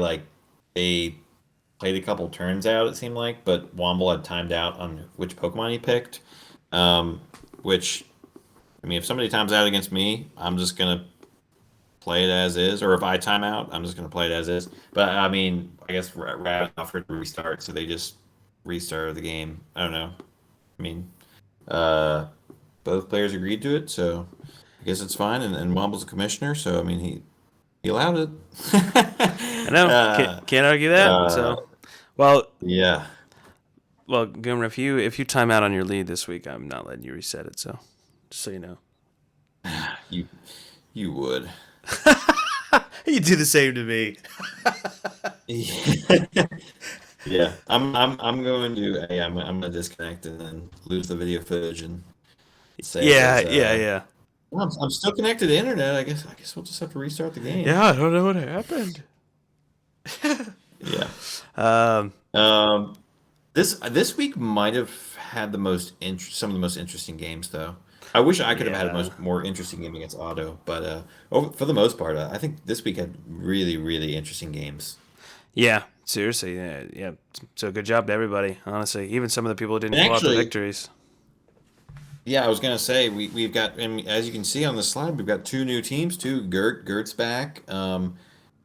played a couple turns out it seemed like, but Womble had timed out on which Pokemon he picked. Which I mean, if somebody times out against me, I'm just gonna play it as is, or if I time out, I'm just gonna play it as is. But I mean, I guess Rabbit offered to restart, so they just restarted the game. I don't know. I mean, uh, both players agreed to it, so I guess it's fine. And Womble's a commissioner, so I mean he allowed it. I know, uh, can't argue that. uh, So, well, yeah, Gummer, if you time out on your lead this week, I'm not letting you reset it. So, just so you know, you you would. you do the same to me. Yeah, I'm going to I'm gonna disconnect and then lose the video footage and say it Yeah, was yeah, yeah, well, I'm still connected to the internet. I guess we'll just have to restart the game. yeah. I don't know what happened. Yeah. Um, Um, this week might have had some of the most interesting games though. I wish I could have had a yeah, more interesting game against Auto, but for the most part, I think this week had really really interesting games. yeah. Seriously, yeah, yeah. So good job to everybody. Honestly, even some of the people who didn't And pull out the actually, victories. yeah, I was gonna say we've got, and as you can see on the slide, we've got two new teams too. Gert's back.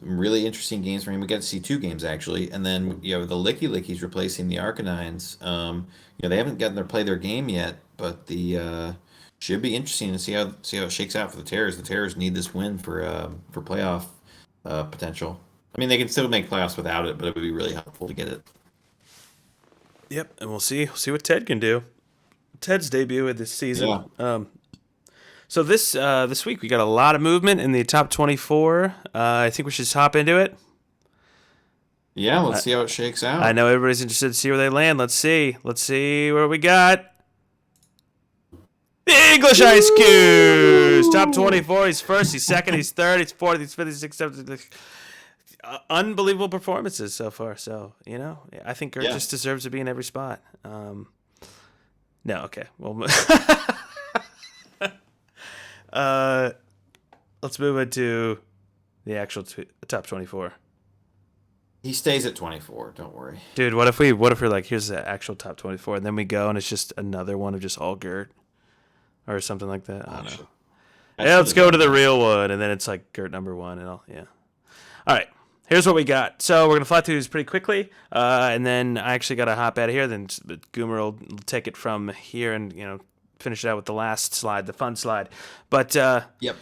Really interesting games for him. We got to see two games actually, and then the Licky Lickies replacing the Arcanines. They haven't gotten their play their game yet, but the should be interesting to see how it shakes out for the Terrors. The Terrors need this win for playoff potential. I mean, they can still make playoffs without it, but it would be really helpful to get it. Yep, and we'll see what Ted can do. Ted's debut of this season. Yeah. So this week we got a lot of movement in the top 24. I think we should just hop into it. Yeah, let's I, see how it shakes I out. know everybody's interested to see where they land. Let's see. Let's see where we got. The English Ice Cubes! Top Woo! 24. He's first, he's second, he's third, he's fourth, he's fifth, he's sixth, seventh. Unbelievable performances so far. So, I think Gert Yeah. just deserves to be in every spot. No, okay. Well, uh, let's move into the actual top 24. He stays at 24, don't worry. Dude, what if we're like, here's the actual top 24, and then we go and it's just another one of just all Gert or something like that? I don't know. I Yeah, should let's have go to done the that. real one, and then it's like Gert number one and all. Yeah. All right. Here's what we got. So we're gonna fly through these pretty quickly, and then I actually got to hop out of here. Then Goomer will take it from here and finish it out with the last slide, the fun slide. But Yep.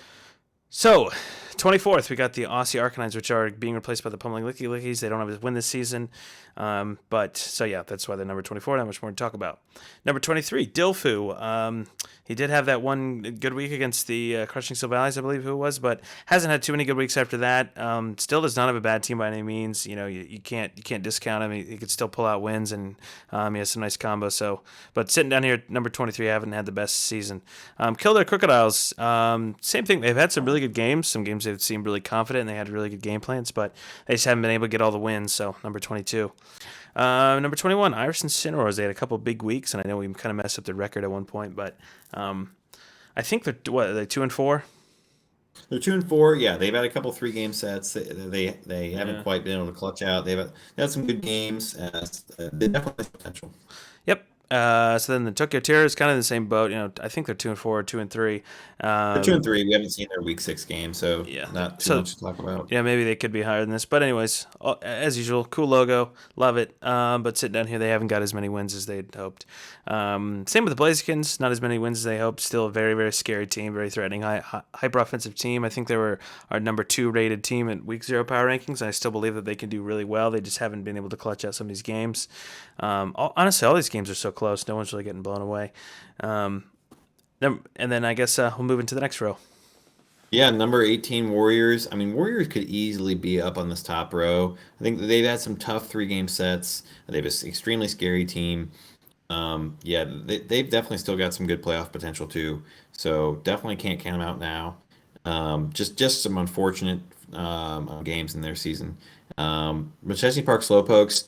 so, 24th, we got the Aussie Arcanines, which are being replaced by the Pummeling Licky Lickies. They don't have a win this season. So yeah, that's why they're number 24. Not much more to talk about. Number 23, Dilfu. He did have that one good week against the Crushing Steel Valleys, I believe who it was, but hasn't had too many good weeks after that. Still does not have a bad team by any means. You can't discount him. He could still pull out wins, and he has some nice combos. So, but sitting down here at number 23, I haven't had the best season. Killer Crocodiles, same thing. They've had some really good games. Some games they've seemed really confident and they had really good game plans, but they just haven't been able to get all the wins. So number 22. Number 21, Iris and Cineroars. They had a couple big weeks, and I know we kind of messed up their record at one point, but I think they're what are they 2-4? They're 2-4. Yeah, they've had a couple 3 game sets. They haven't Yeah. quite been able to clutch out. They had some good games. They definitely have potential. Yep. So then the Tokyo Terror is kind of in the same boat. I think they're 2-4, 2-3. They're two and Um, three. We haven't seen their week 6 game, so yeah. not too So much to talk about. yeah, maybe they could be higher than this. But anyways, as usual, cool logo, love it. But sitting down here, they haven't got as many wins as they'd hoped. Same with the Blazekins, not as many wins as they hoped. Still a very, very scary team, very threatening, hyper offensive team. I think they were our number 2 rated team at week 0 power rankings. And I still believe that they can do really well. They just haven't been able to clutch out some of these games. Honestly, all these games are so close. No one's really getting blown away. Um, and then I guess we'll move into the next row. Yeah, number 18 Warriors. I mean, Warriors could easily be up on this top row. I think that they've had some tough 3 game sets. They have an extremely scary team. Yeah, they've definitely still got some good playoff potential too. So definitely can't count them out now. Just some unfortunate games in their season. Machesney Park Slowpokes.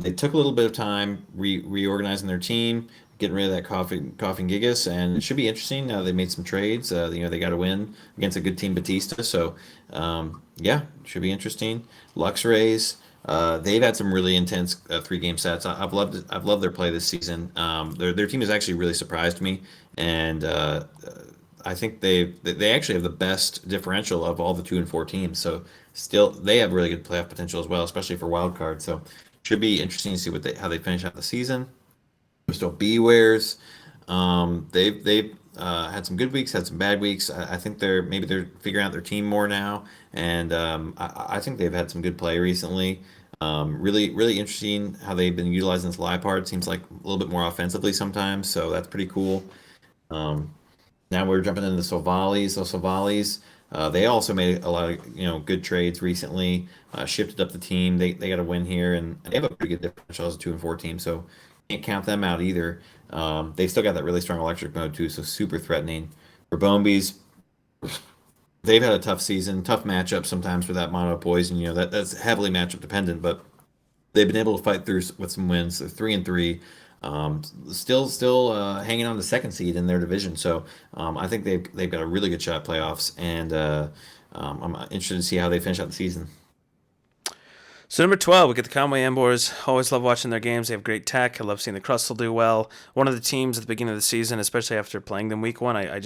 They took a little bit of time reorganizing their team, getting rid of that coughing Gigas, and it should be interesting. Now they made some trades. They got to win against a good team, Batista. So yeah, should be interesting. Lux Rays. They've had some really intense 3 game sets. I've loved their play this season. Their team has actually really surprised me, and I think they actually have the best differential of all the 2 and 4 teams. So still, they have really good playoff potential as well, especially for wild card. So should be interesting to see how they finish out the season. There's still Bewares. They've had some good weeks, had some bad weeks. I think they're figuring out their team more now, and I think they've had some good play recently. Really, really interesting how they've been utilizing this Liepard. Seems like a little bit more offensively sometimes, so that's pretty cool. Um, Now we're jumping into the Sovalis. So Sovalis, they also made a lot of good trades recently. Shifted up the team. They got a win here, and they have a pretty good differential as a 2 and 4 team. So can't count them out either. They've still got that really strong electric mode too, so super threatening. For Bombies, they've had a tough season, tough matchup sometimes for that mono poison. That's heavily matchup dependent, but they've been able to fight through with some wins. They're 3 and 3. Still hanging on the second seed in their division. So I think they've got a really good shot at playoffs, and I'm interested to see how they finish out the season. So number 12, we get the Conway Embors. Always love watching their games. They have great tech. I love seeing the Crustle do well. One of the teams at the beginning of the season, especially after playing them week 1, I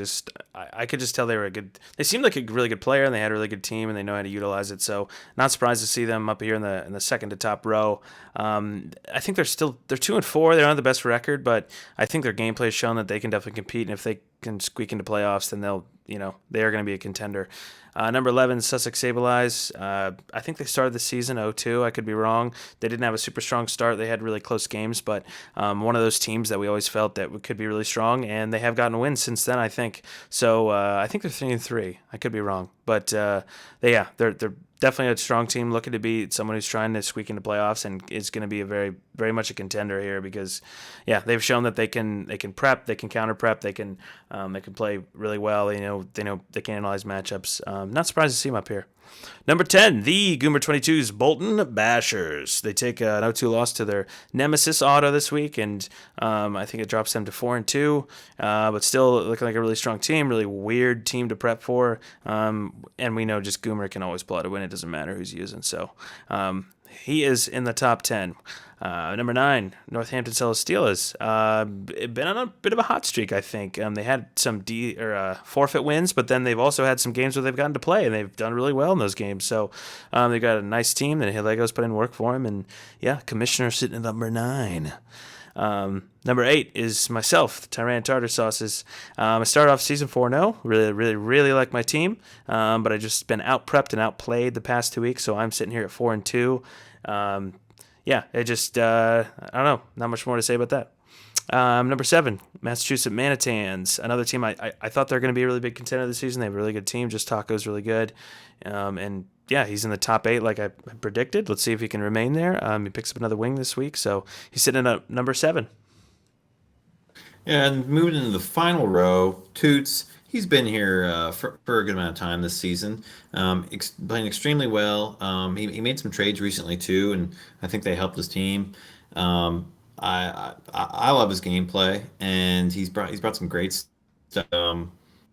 could just tell they were a good. They seemed like a really good player, and they had a really good team, and they know how to utilize it. So not surprised to see them up here in the second to top row. I think they're 2 and 4. They're not the best record, but I think their gameplay has shown that they can definitely compete, and if they can squeak into playoffs, then they are going to be a contender. Number 11, Sussex Sableyes. I think they started the season 0-2. I could be wrong. They didn't have a super strong start. They had really close games, but one of those teams that we always felt that could be really strong, and they have gotten a win since then, I think. So I think they're 3-3. I could be wrong, but they're definitely a strong team looking to beat someone who's trying to squeak into playoffs and is going to be a very, very much a contender here because, they've shown that they can prep, they can counter prep, they can play really well. They know they can analyze matchups. Not surprised to see them up here. Number 10, the Goomer 22's Bolton Bashers. They take an 0-2 loss to their nemesis Auto this week, and I think it drops them to 4-2, but still looking like a really strong team, really weird team to prep for. And we know just Goomer can always pull out a win. It doesn't matter who's using. So he is in the top 10. Number 9, Northampton Celestelas. Been on a bit of a hot streak, I think. They had some forfeit wins, but then they've also had some games where they've gotten to play, and they've done really well in those games. So they've got a nice team, and Lego's put in work for them. And Commissioner sitting at number 9. Number 8 is myself, the Tyran Tartar Sauces. I started off season 4-0. Really, really, really like my team, but I just been out prepped and outplayed the past 2 weeks, so I'm sitting here at 4-2. It just, I don't know, not much more to say about that. Number 7, Massachusetts Manitans, another team I thought they're going to be a really big contender this season. They have a really good team. Just Taco's really good. He's in the top 8 like I predicted. Let's see if he can remain there. He picks up another wing this week, so he's sitting at number 7. Yeah, and moving into the final row, Toots. He's been here for a good amount of time this season, playing extremely well. He made some trades recently too, and I think they helped his team. I love his gameplay, and he's brought some great stuff.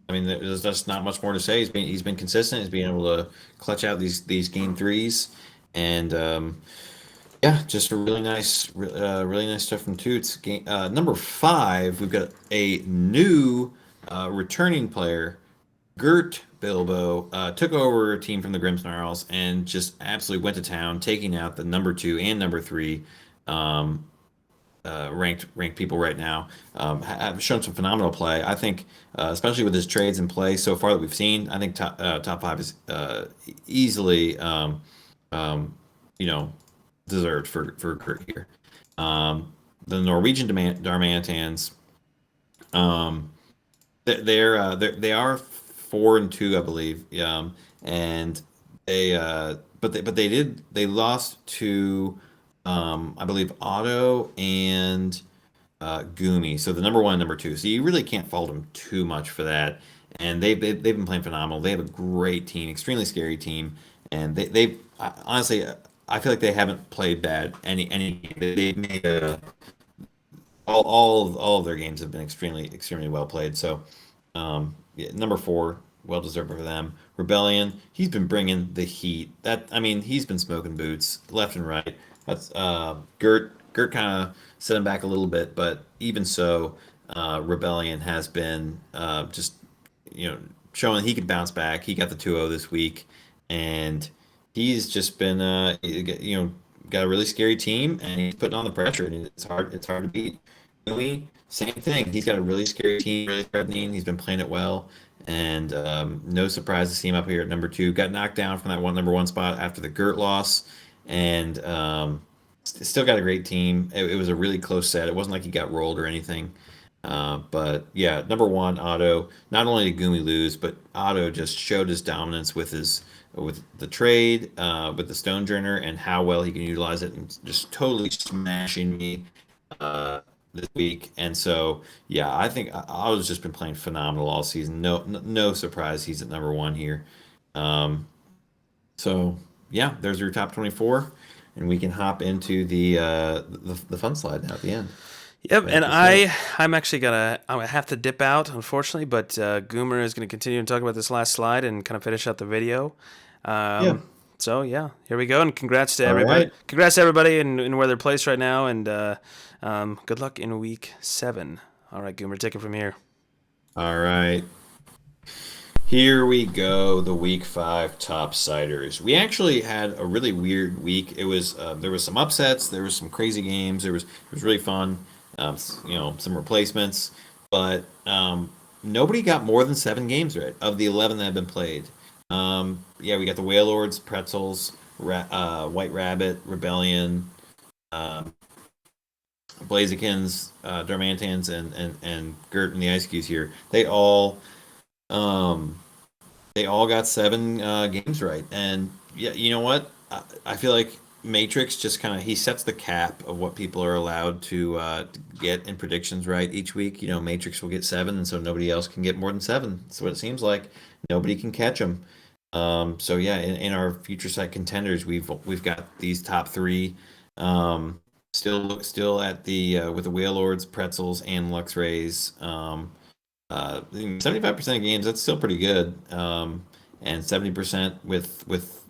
There's just not much more to say. He's been consistent. He's been able to clutch out these game threes, and just a really nice stuff from Toots. Number 5, we've got a new returning player, Gert Bilbo, took over a team from the Grimmsnarls and just absolutely went to town, taking out the number 2 and number 3 ranked people right now. Have shown some phenomenal play. I think, especially with his trades in play so far that we've seen, I think top 5 is easily deserved for Gert here. The Norwegian Darmantans. They are 4-2, I believe. And they lost to I believe Otto and Gumi. So the number 1 and number 2. So you really can't fault them too much for that. And they've been playing phenomenal. They have a great team, extremely scary team, and honestly, I feel like they haven't played bad any. They've made all of their games have been extremely well played. So, number 4, well deserved for them. Rebellion, he's been bringing the heat. He's been smoking boots left and right. That's Gert kind of set him back a little bit, but even so, Rebellion has been just showing he could bounce back. He got the 2-0 this week, and he's just been got a really scary team, and he's putting on the pressure, and it's hard to beat. Louis, same thing. He's got a really scary team, really threatening. He's been playing it well, and no surprise to see him up here at number 2. Got knocked down from that number 1 spot after the Gurt loss, and still got a great team. It was a really close set. It wasn't like he got rolled or anything. But yeah, number 1, Otto. Not only did Gumi lose, but Otto just showed his dominance with the trade, with the Stonejourner, and how well he can utilize it, and just totally smashing me this week. And so, I think Otto's just been playing phenomenal all season. No surprise he's at number 1 here. There's your top 24, and we can hop into the fun slide now at the end. Yep, and I'm actually I'm gonna have to dip out, unfortunately, but Goomer is gonna continue to talk about this last slide and kind of finish out the video. So here we go, and congrats to everybody. Right. Congrats to everybody in where they're placed right now, and good luck in week 7. All right, Goomer, take it from here. All right. Here we go, the week 5 topsiders. We actually had a really weird week. It was there was some upsets, there was some crazy games. It was really fun. Some replacements, but nobody got more than 7 games right of the 11 that have been played. Yeah, we got the Whalelords, Pretzels, White Rabbit, Rebellion, um, Blazikins, Darmantans, and Gert and the Ice Cues here. Um, they all got 7 games right, and yeah, you know what? I feel like Matrix just kind of he sets the cap of what people are allowed to get in predictions right each week. Matrix will get 7, and so nobody else can get more than 7. That's what it seems like. Nobody can catch them. So yeah, in our future site contenders, we've got these top three. Still at the with the Whale Lords, Pretzels, and Lux Rays. 75% of games, that's still pretty good. And 70% with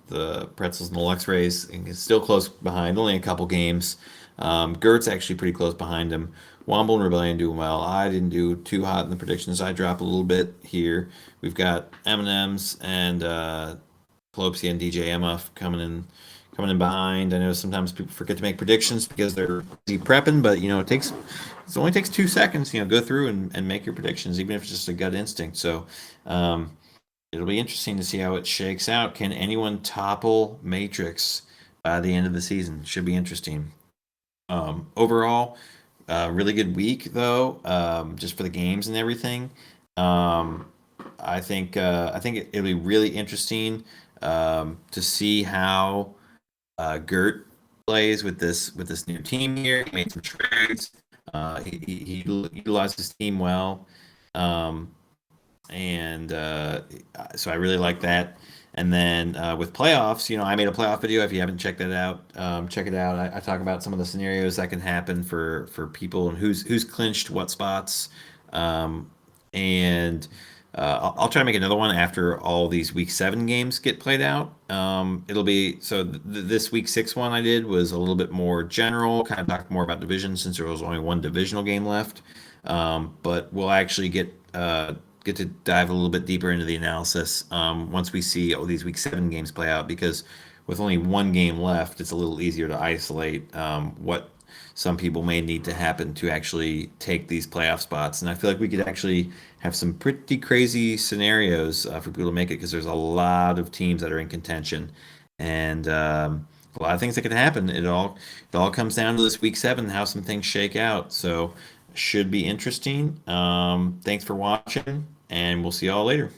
the Pretzels and the Lux Rays, and it's still close behind, only a couple games. Gert's actually pretty close behind him. Womble and Rebellion doing well. I didn't do too hot in the predictions. I dropped a little bit here. We've got M&M's and Pelopsy and DJ MF coming in behind. I know sometimes people forget to make predictions because they're busy prepping, but it only takes 2 seconds. Go through and make your predictions, even if it's just a gut instinct. So um, it'll be interesting to see how it shakes out. Can anyone topple Matrix by the end of the season? Should be interesting. Overall, really good week though, just for the games and everything. Um, I think it'll be really interesting to see how Gert plays with this new team here. He made some trades. He utilized his team well, um, and so I really like that. And then with playoffs, I made a playoff video. If you haven't checked that out, check it out. I talk about some of the scenarios that can happen for people and who's clinched what spots. And I'll try to make another one after all these week 7 games get played out. It'll be so this week 6 one I did was a little bit more general, kind of talked more about division since there was only one divisional game left. But we'll actually get to dive a little bit deeper into the analysis once we see all these week 7 games play out, because with only one game left, it's a little easier to isolate what some people may need to happen to actually take these playoff spots. And I feel like we could actually have some pretty crazy scenarios for people to make it, because there's a lot of teams that are in contention, and a lot of things that could happen. It all comes down to this week 7, how some things shake out. So should be interesting. Thanks for watching, and we'll see y'all later.